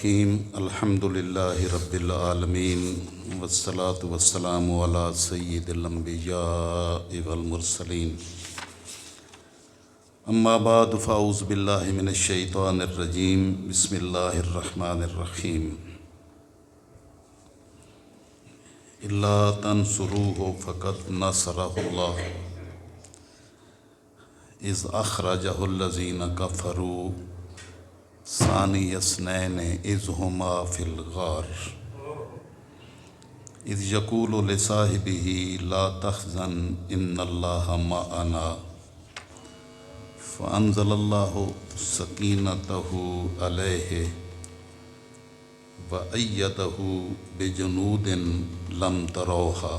الرحیم الحمد للہ رب العالمین والصلاة والسلام علی سید الانبیاء والمرسلین اما بعد فاعوذ باللہ من الشیطان الرجیم بسم اللہ الرحمن الرحیم الا تنصروہ فقد نصرہ اللہ اذ اخرجہ الذین کفروا ثانی اثنین اذ ہما فی الغار اذ یقول لصاحبہ لا تحزن ان اللہ معنا فانزل اللہ سکینتہ علیہ وأیدہ بجنود لم تروہا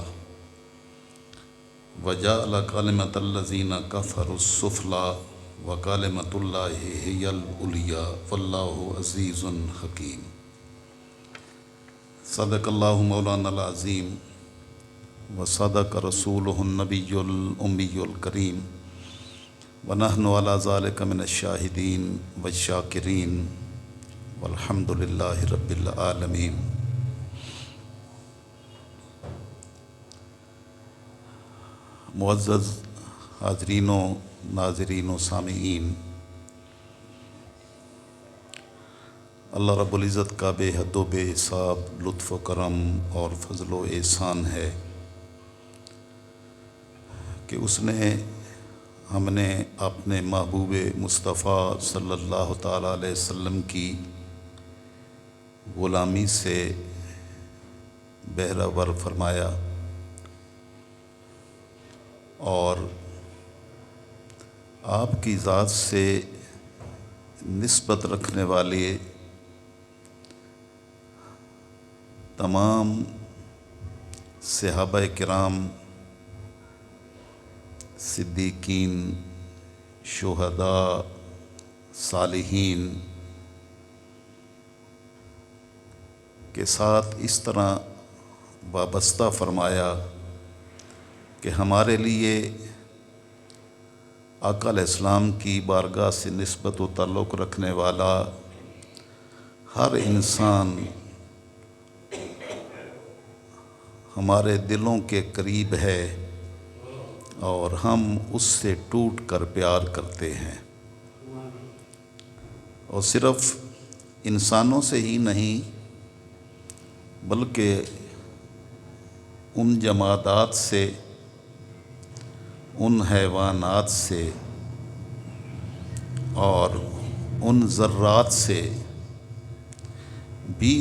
وجعل کلمۃ الذین کفروا السفلی وکلمۃ اللہ ہی العلیٰ واللہ عزیز حکیم۔ صدق اللہ مولانا العظیم وصدق رسولہ النبی الامی الکریم ونحن علی ذلک من الشاہدین والشاکرین والحمد للہ رب العالمین۔ معزز حاضرین و ناظرین و سامعین، اللہ رب العزت کا بے حد و بے حساب لطف و کرم اور فضل و احسان ہے کہ اس نے ہم نے اپنے محبوب مصطفیٰ صلی اللہ تعالیٰ علیہ وسلم کی غلامی سے بہرہ ور فرمایا اور آپ کی ذات سے نسبت رکھنے والے تمام صحابہ کرام، صدیقین، شہداء، صالحین کے ساتھ اس طرح وابستہ فرمایا کہ ہمارے لیے آقا علیہ السلام کی بارگاہ سے نسبت و تعلق رکھنے والا ہر انسان ہمارے دلوں کے قریب ہے اور ہم اس سے ٹوٹ کر پیار کرتے ہیں، اور صرف انسانوں سے ہی نہیں بلکہ ان جمادات سے، ان حیوانات سے اور ان ذرات سے بھی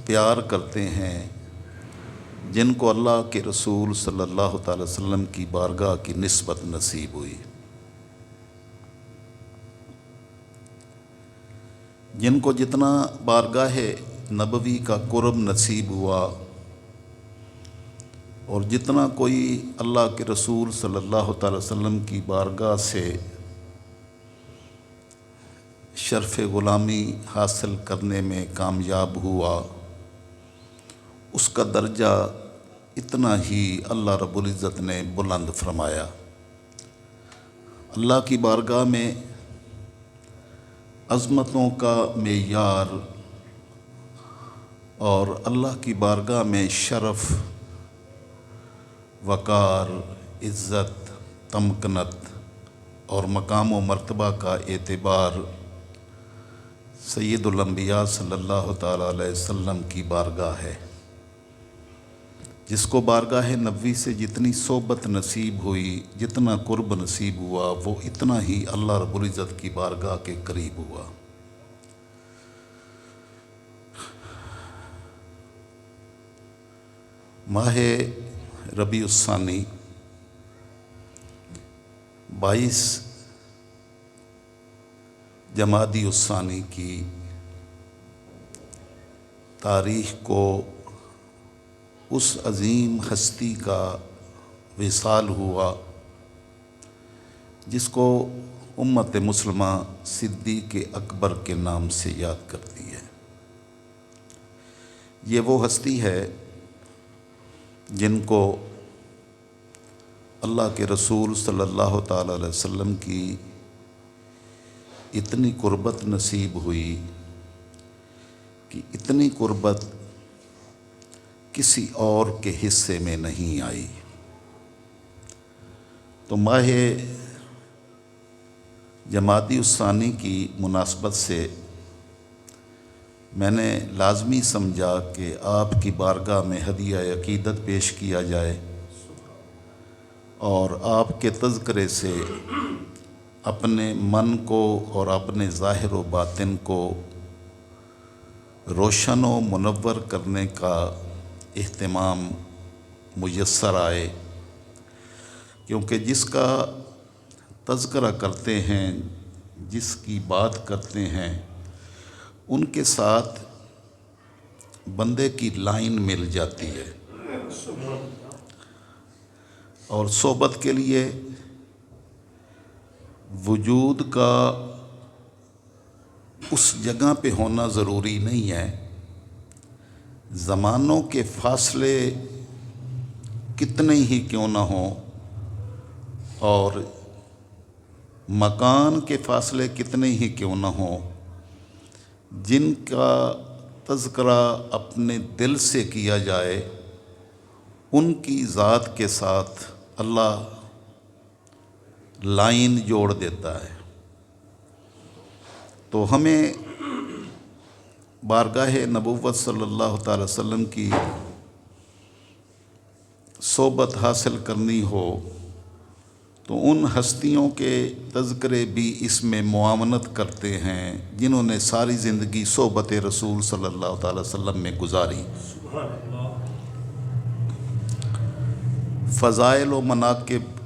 پیار کرتے ہیں جن کو اللہ کے رسول صلی اللہ تعالی وسلم کی بارگاہ کی نسبت نصیب ہوئی، جن کو جتنا بارگاہ نبوی کا قرب نصیب ہوا اور جتنا کوئی اللہ کے رسول صلی اللہ تعالی وسلم کی بارگاہ سے شرف غلامی حاصل کرنے میں کامیاب ہوا، اس کا درجہ اتنا ہی اللہ رب العزت نے بلند فرمایا۔ اللہ کی بارگاہ میں عظمتوں کا معیار اور اللہ کی بارگاہ میں شرف، وقار، عزت، تمکنت اور مقام و مرتبہ کا اعتبار سید الانبیاء صلی اللہ تعالیٰ علیہ وسلم کی بارگاہ ہے، جس کو بارگاہ نبوی سے جتنی صحبت نصیب ہوئی، جتنا قرب نصیب ہوا، وہ اتنا ہی اللہ رب العزت کی بارگاہ کے قریب ہوا۔ ماہ ربیع الثانی 22 جمادی الثانی کی تاریخ کو اس عظیم ہستی کا وصال ہوا جس کو امت مسلمہ صدیق اکبر کے نام سے یاد کرتی ہے۔ یہ وہ ہستی ہے جن کو اللہ کے رسول صلی اللہ تعالیٰ علیہ وسلم کی اتنی قربت نصیب ہوئی کہ اتنی قربت کسی اور کے حصے میں نہیں آئی۔ تو ماہ جمادی الثانی کی مناسبت سے میں نے لازمی سمجھا کہ آپ کی بارگاہ میں ہدیہ عقیدت پیش کیا جائے اور آپ کے تذکرے سے اپنے من کو اور اپنے ظاہر و باطن کو روشن و منور کرنے کا اہتمام میسر آئے، کیونکہ جس کا تذکرہ کرتے ہیں، جس کی بات کرتے ہیں، ان کے ساتھ بندے کی لائن مل جاتی ہے، اور صحبت کے لیے وجود کا اس جگہ پہ ہونا ضروری نہیں ہے۔ زمانوں کے فاصلے کتنے ہی کیوں نہ ہوں اور مکان کے فاصلے کتنے ہی کیوں نہ ہوں، جن کا تذکرہ اپنے دل سے کیا جائے ان کی ذات کے ساتھ اللہ لائن جوڑ دیتا ہے۔ تو ہمیں بارگاہ نبوت صلی اللہ تعالی وسلم کی صحبت حاصل کرنی ہو تو ان ہستیوں کے تذکرے بھی اس میں معاونت کرتے ہیں جنہوں نے ساری زندگی صحبت رسول صلی اللہ تعالی وسلم میں گزاری۔ فضائل و مناقب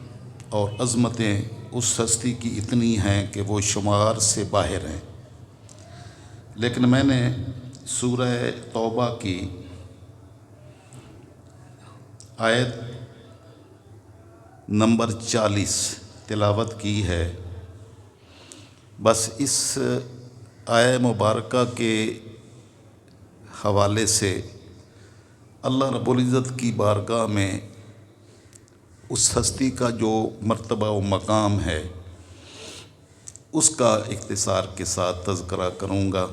اور عظمتیں اس ہستی کی اتنی ہیں کہ وہ شمار سے باہر ہیں، لیکن میں نے سورہ توبہ کی آیت نمبر 40 تلاوت کی ہے۔ بس اس آیہ مبارکہ کے حوالے سے اللہ رب العزت کی بارگاہ میں اس ہستی کا جو مرتبہ و مقام ہے اس کا اختصار کے ساتھ تذکرہ کروں گا،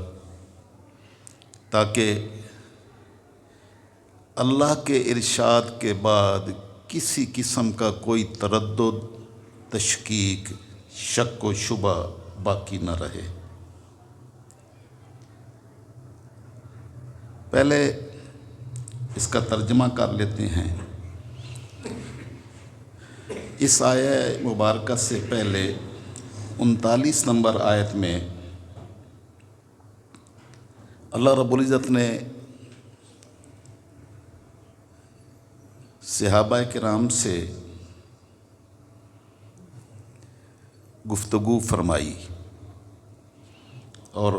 تاکہ اللہ کے ارشاد کے بعد کسی قسم کا کوئی تردد، تشکیک، شک و شبہ باقی نہ رہے۔ پہلے اس کا ترجمہ کر لیتے ہیں۔ اس آیہ مبارکہ سے پہلے 39 نمبر آیت میں اللہ رب العزت نے صحابہ کرام سے گفتگو فرمائی اور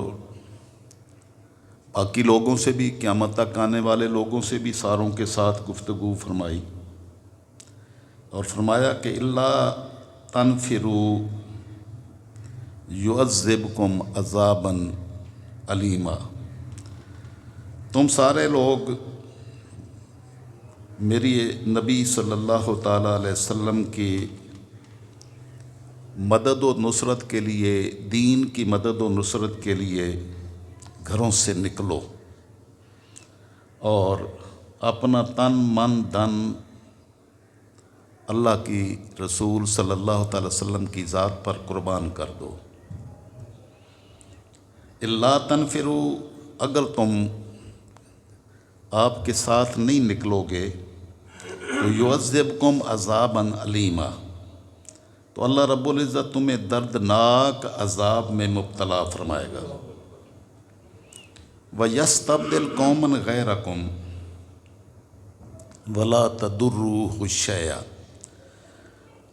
باقی لوگوں سے بھی، قیامت تک آنے والے لوگوں سے بھی ساروں کے ساتھ گفتگو فرمائی، اور فرمایا کہ اللہ تنفروا یعذبکم عذابا علیما، تم سارے لوگ میری نبی صلی اللہ تعالیٰ علیہ وسلم کی مدد و نصرت کے لیے، دین کی مدد و نصرت کے لیے گھروں سے نکلو اور اپنا تن من دھن اللہ کی رسول صلی اللہ تعالی وسلم کی ذات پر قربان کر دو۔ اللہ تنفروا، اگر تم آپ کے ساتھ نہیں نکلو گے تو یعذبکم عذابا علیما، تو اللہ رب العزت تمہیں دردناک عذاب میں مبتلا فرمائے گا۔ وَيَسْتَبْدِلْ قَوْمًا غَيْرَكُمْ وَلَا تَضُرُّوهُ شَيْئًا،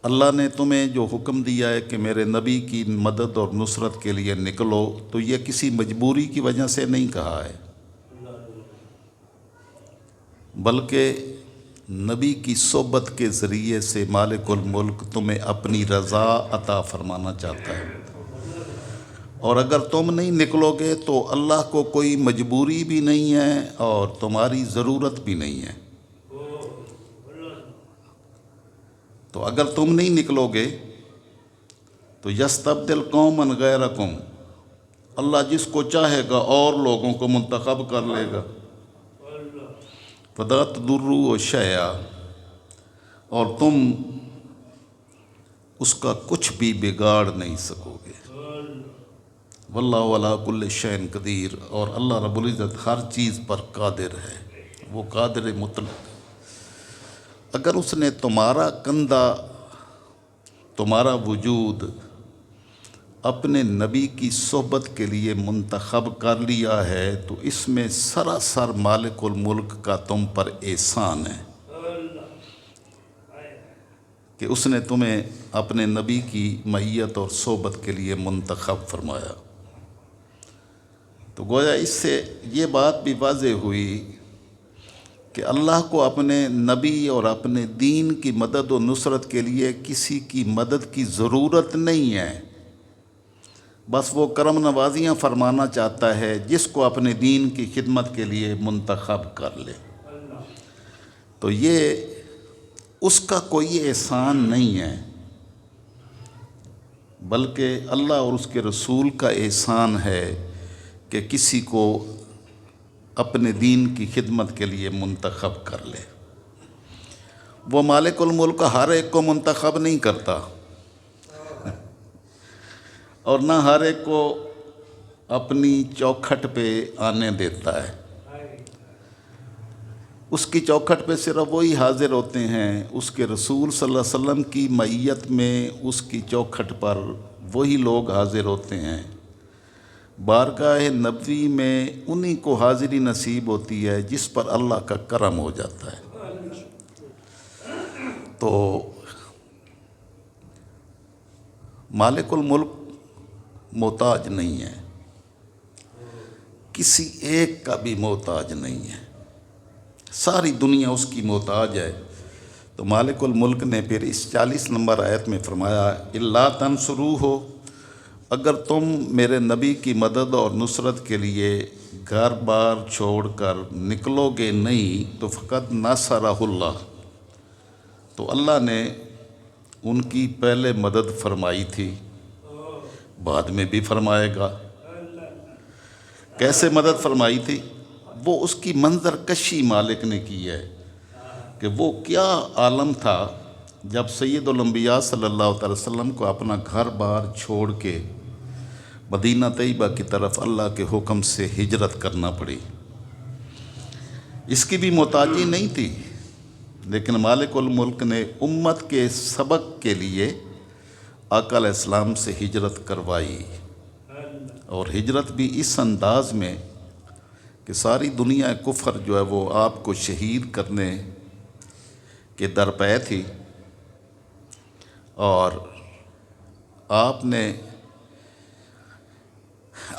اللہ نے تمہیں جو حکم دیا ہے کہ میرے نبی کی مدد اور نصرت کے لیے نکلو، تو یہ کسی مجبوری کی وجہ سے نہیں کہا ہے، بلکہ نبی کی صحبت کے ذریعے سے مالک الملک تمہیں اپنی رضا عطا فرمانا چاہتا ہے، اور اگر تم نہیں نکلو گے تو اللہ کو کوئی مجبوری بھی نہیں ہے اور تمہاری ضرورت بھی نہیں ہے۔ تو اگر تم نہیں نکلو گے تو یستبدل قوما غیرکم، اللہ جس کو چاہے گا اور لوگوں کو منتخب کر لے گا۔ فَلَا تَضُرُّوهُ شَيْئًا، اور تم اس کا کچھ بھی بگاڑ نہیں سکو گے۔ واللہ علی کل شیء قدیر، اور اللہ رب العزت ہر چیز پر قادر ہے، وہ قادر مطلق۔ اگر اس نے تمہارا کندھا، تمہارا وجود اپنے نبی کی صحبت کے لیے منتخب کر لیا ہے تو اس میں سراسر مالک الملک کا تم پر احسان ہے کہ اس نے تمہیں اپنے نبی کی معیت اور صحبت کے لیے منتخب فرمایا۔ تو گویا اس سے یہ بات بھی واضح ہوئی کہ اللہ کو اپنے نبی اور اپنے دین کی مدد و نصرت کے لیے کسی کی مدد کی ضرورت نہیں ہے، بس وہ کرم نوازیاں فرمانا چاہتا ہے جس کو اپنے دین کی خدمت کے لیے منتخب کر لے۔ تو یہ اس کا کوئی احسان نہیں ہے، بلکہ اللہ اور اس کے رسول کا احسان ہے کہ کسی کو اپنے دین کی خدمت کے لیے منتخب کر لے۔ وہ مالک الملک ہر ایک کو منتخب نہیں کرتا اور نہ ہر ایک کو اپنی چوکھٹ پہ آنے دیتا ہے۔ اس کی چوکھٹ پہ صرف وہی حاضر ہوتے ہیں، اس کے رسول صلی اللہ علیہ وسلم کی معیت میں اس کی چوکھٹ پر وہی لوگ حاضر ہوتے ہیں۔ بارگاہ نبوی میں انہی کو حاضری نصیب ہوتی ہے جس پر اللہ کا کرم ہو جاتا ہے۔ تو مالک الملک محتاج نہیں ہے، کسی ایک کا بھی محتاج نہیں ہے، ساری دنیا اس کی محتاج ہے۔ تو مالک الملک نے پھر اس 40 نمبر آیت میں فرمایا اِلَّا تَنْصُرُوهُ، اگر تم میرے نبی کی مدد اور نصرت کے لیے گھر بار چھوڑ کر نکلو گے نہیں تو فقط نصرہ اللہ، تو اللہ نے ان کی پہلے مدد فرمائی تھی، بعد میں بھی فرمائے گا۔ کیسے مدد فرمائی تھی؟ وہ اس کی منظر کشی مالک نے کی ہے کہ وہ کیا عالم تھا جب سید الانبیاء صلی اللہ علیہ وسلم کو اپنا گھر بار چھوڑ کے مدینہ طیبہ کی طرف اللہ کے حکم سے ہجرت کرنا پڑی۔ اس کی بھی محتاجی نہیں تھی، لیکن مالک الملک نے امت کے سبق کے لیے آقا علیہ السلام سے ہجرت کروائی، اور ہجرت بھی اس انداز میں کہ ساری دنیا کفر جو ہے وہ آپ کو شہید کرنے کے درپے تھی، اور آپ نے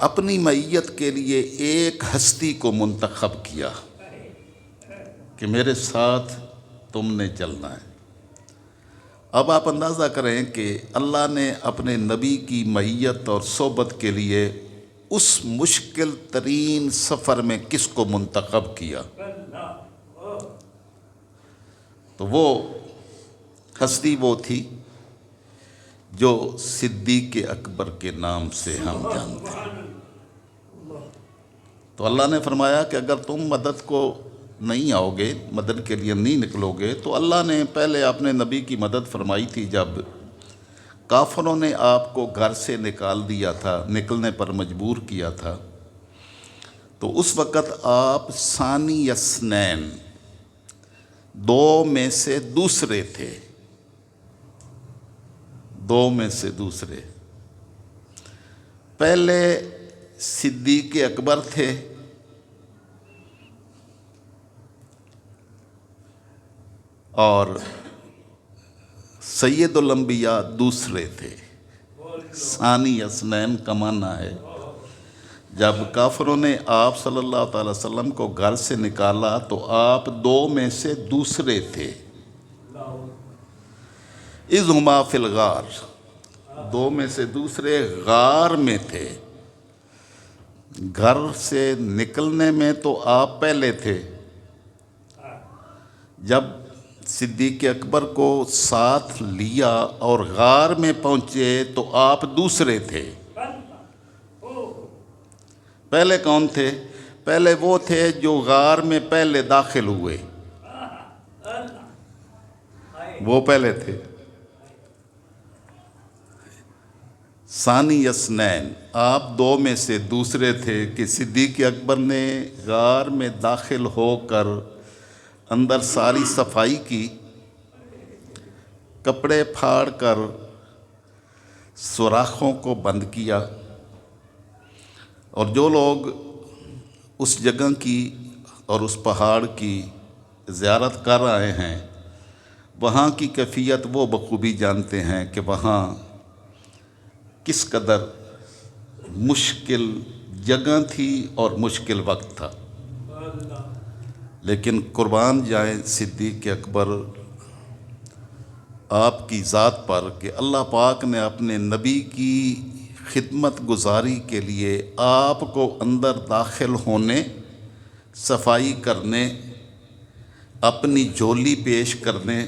اپنی معیت کے لیے ایک ہستی کو منتخب کیا کہ میرے ساتھ تم نے چلنا ہے۔ اب آپ اندازہ کریں کہ اللہ نے اپنے نبی کی معیت اور صحبت کے لیے اس مشکل ترین سفر میں کس کو منتخب کیا؟ تو وہ ہستی وہ تھی جو صدیق اکبر کے نام سے ہم جانتے ہیں۔ تو اللہ نے فرمایا کہ اگر تم مدد کو نہیں آؤ گے، مدد کے لیے نہیں نکلو گے، تو اللہ نے پہلے اپنے نبی کی مدد فرمائی تھی جب کافروں نے آپ کو گھر سے نکال دیا تھا، نکلنے پر مجبور کیا تھا۔ تو اس وقت آپ ثانی اثنین، دو میں سے دوسرے تھے، دو میں سے دوسرے۔ پہلے صدیق اکبر تھے، اور سید الانبیاء دوسرے تھے۔ ثانی اثنین کا معنی ہے جب کافروں نے آپ صلی اللہ تعالی وسلم کو گھر سے نکالا تو آپ دو میں سے دوسرے تھے۔ اذ ہما فی الغار، دو میں سے دوسرے غار میں تھے۔ گھر سے نکلنے میں تو آپ پہلے تھے، جب صدیق اکبر کو ساتھ لیا اور غار میں پہنچے تو آپ دوسرے تھے۔ پہلے کون تھے؟ پہلے وہ تھے جو غار میں پہلے داخل ہوئے، وہ پہلے تھے۔ ثانی اثنین، آپ دو میں سے دوسرے تھے کہ صدیق اکبر نے غار میں داخل ہو کر اندر ساری صفائی کی، کپڑے پھاڑ کر سوراخوں کو بند کیا، اور جو لوگ اس جگہ کی اور اس پہاڑ کی زیارت کر رہے ہیں وہاں کی کیفیت وہ بخوبی جانتے ہیں کہ وہاں کس قدر مشکل جگہ تھی اور مشکل وقت تھا۔ لیکن قربان جائیں صدیق اکبر آپ کی ذات پر کہ اللہ پاک نے اپنے نبی کی خدمت گزاری کے لیے آپ کو اندر داخل ہونے، صفائی کرنے، اپنی جھولی پیش کرنے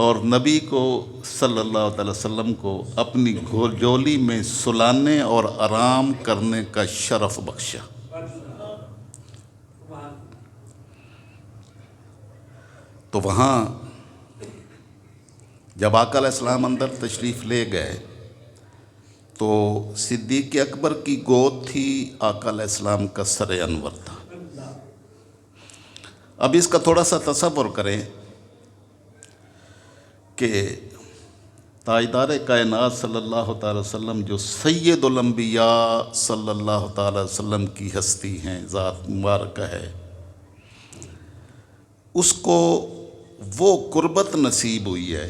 اور نبی کو صلی اللہ تعالی وسلم کو اپنی جھولی میں سلانے اور آرام کرنے کا شرف بخشا۔ تو وہاں جب آقا علیہ السلام اندر تشریف لے گئے تو صدیق اکبر کی گود تھی، آقا علیہ السلام کا سر انور تھا۔ اب اس کا تھوڑا سا تصور کریں کہ تاجدار کائنات صلی اللہ تعالی وسلم جو سید الانبیاء صلی اللہ تعالی وسلم کی ہستی ہیں، ذات مبارکہ ہے، اس کو وہ قربت نصیب ہوئی ہے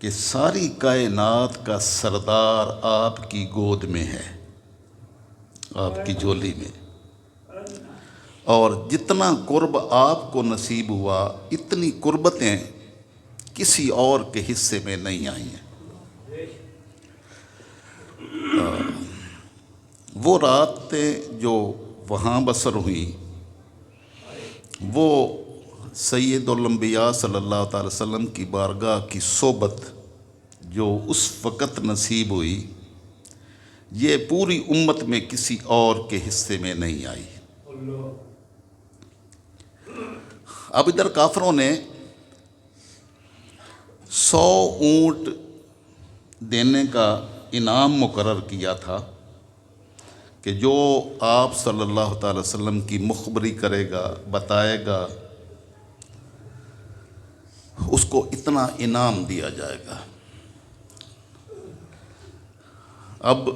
کہ ساری کائنات کا سردار آپ کی گود میں ہے، آپ کی جھولی میں، اور جتنا قرب آپ کو نصیب ہوا اتنی قربتیں کسی اور کے حصے میں نہیں آئی ہیں۔ وہ راتیں جو وہاں بسر ہوئیں وہ سید الانبیاء صلی اللہ تعالی وسلم کی بارگاہ کی صحبت جو اس وقت نصیب ہوئی، یہ پوری امت میں کسی اور کے حصے میں نہیں آئی۔ اب ادھر کافروں نے 100 اونٹ دینے کا انعام مقرر کیا تھا کہ جو آپ صلی اللہ تعالی وسلم کی مخبری کرے گا، بتائے گا، اس کو اتنا انعام دیا جائے گا۔ اب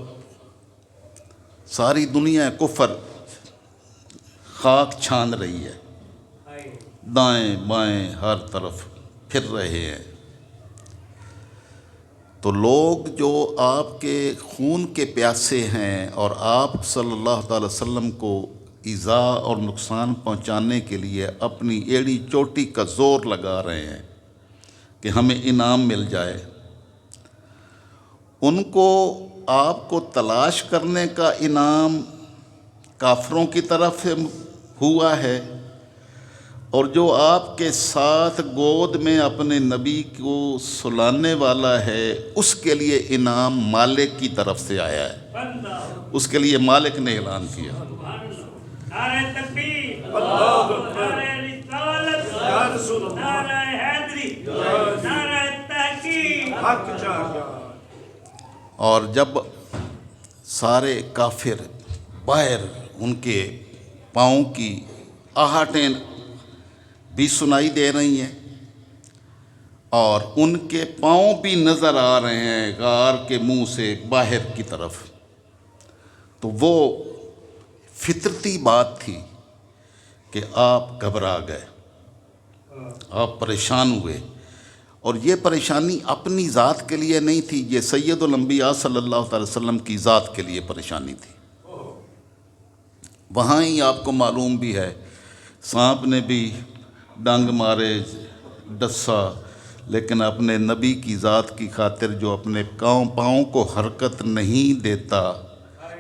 ساری دنیا کفر خاک چھان رہی ہے، دائیں بائیں ہر طرف پھر رہے ہیں، تو لوگ جو آپ کے خون کے پیاسے ہیں اور آپ صلی اللہ تعالی وسلم کو ایذا اور نقصان پہنچانے کے لیے اپنی ایڑی چوٹی کا زور لگا رہے ہیں کہ ہمیں انعام مل جائے، ان کو آپ کو تلاش کرنے کا انعام کافروں کی طرف سے ہوا ہے، اور جو آپ کے ساتھ گود میں اپنے نبی کو سلانے والا ہے اس کے لیے انعام مالک کی طرف سے آیا ہے، اس کے لیے مالک نے اعلان کیا۔ نعرہ تکبیر، نعرہ رسالت، نعرہ حیدری، نعرہ تحقیق۔ اور جب سارے کافر باہر ان کے پاؤں کی آہٹیں بھی سنائی دے رہی ہیں اور ان کے پاؤں بھی نظر آ رہے ہیں غار کے منہ سے باہر کی طرف، تو وہ فطرتی بات تھی کہ آپ گھبرا گئے، آپ پریشان ہوئے، اور یہ پریشانی اپنی ذات کے لیے نہیں تھی، یہ سید الانبیاء صلی اللہ تعالی وسلم کی ذات کے لیے پریشانی تھی۔ وہاں ہی آپ کو معلوم بھی ہے سانپ نے بھی ڈنگ مارے، ڈسا، لیکن اپنے نبی کی ذات کی خاطر جو اپنے پاؤں کو حرکت نہیں دیتا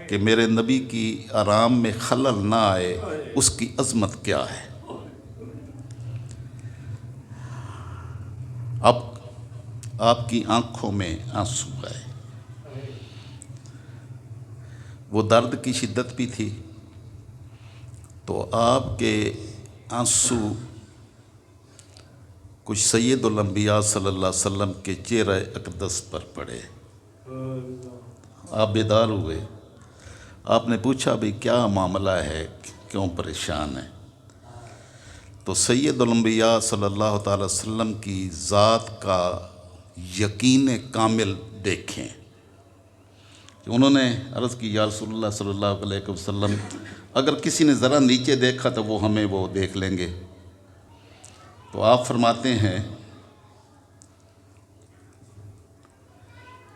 کہ میرے نبی کی آرام میں خلل نہ آئے، اس کی عظمت کیا ہے۔ اب آپ کی آنکھوں میں آنسو ہے، وہ درد کی شدت بھی تھی، تو آپ کے آنسو کچھ سید الانبیاء صلی اللہ علیہ وسلم کے چہرہ اقدس پر پڑے۔ آپ بیدار ہوئے، آپ نے پوچھا بھی کیا معاملہ ہے، کیوں پریشان ہے؟ تو سید الانبیاء صلی اللہ تعالی وسلم کی ذات کا یقین کامل دیکھیں کہ انہوں نے عرض کی یا رسول اللہ صلی اللہ علیہ وسلم، اگر کسی نے ذرا نیچے دیکھا تو وہ ہمیں وہ دیکھ لیں گے۔ تو آپ فرماتے ہیں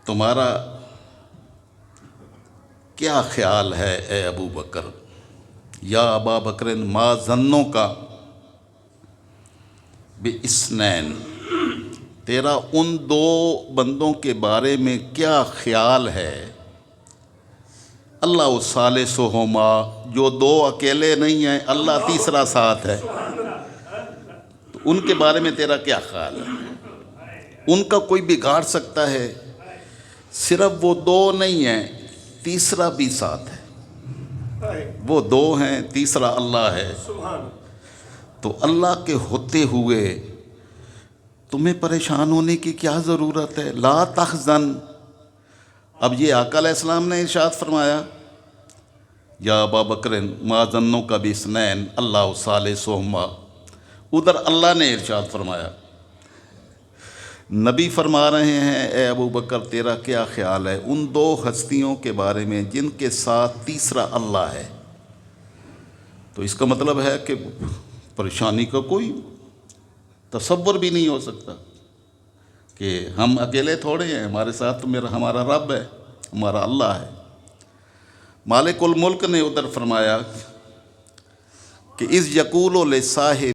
تمہارا کیا خیال ہے اے ابو بکر، یا ابا بکر ما ظنوں کا بِاثْنَيْن، تیرا ان دو بندوں کے بارے میں کیا خیال ہے، اللہ ثالثہما، جو دو اکیلے نہیں ہیں، اللہ تیسرا ساتھ ہے، تو ان کے بارے میں تیرا کیا خیال ہے؟ ان کا کوئی بگاڑ سکتا ہے؟ صرف وہ دو نہیں ہیں، تیسرا بھی ساتھ ہے، وہ دو ہیں، تیسرا اللہ ہے، تو اللہ کے ہوتے ہوئے تمہیں پریشان ہونے کی کیا ضرورت ہے؟ لا تحزن۔ اب یہ آقا علیہ السلام نے ارشاد فرمایا یا ابا بکر ما ظنوں کا بِاثْنَيْن اللہ ثالثہما، ادھر اللہ نے ارشاد فرمایا، نبی فرما رہے ہیں اے ابو بکر تیرا کیا خیال ہے ان دو ہستیوں کے بارے میں جن کے ساتھ تیسرا اللہ ہے؟ تو اس کا مطلب ہے کہ پریشانی کا کوئی تصور بھی نہیں ہو سکتا کہ ہم اکیلے تھوڑے ہیں، ہمارے ساتھ تو ہمارا رب ہے، ہمارا اللہ ہے۔ مالک الملک نے ادھر فرمایا کہ اذ یقول لصاحب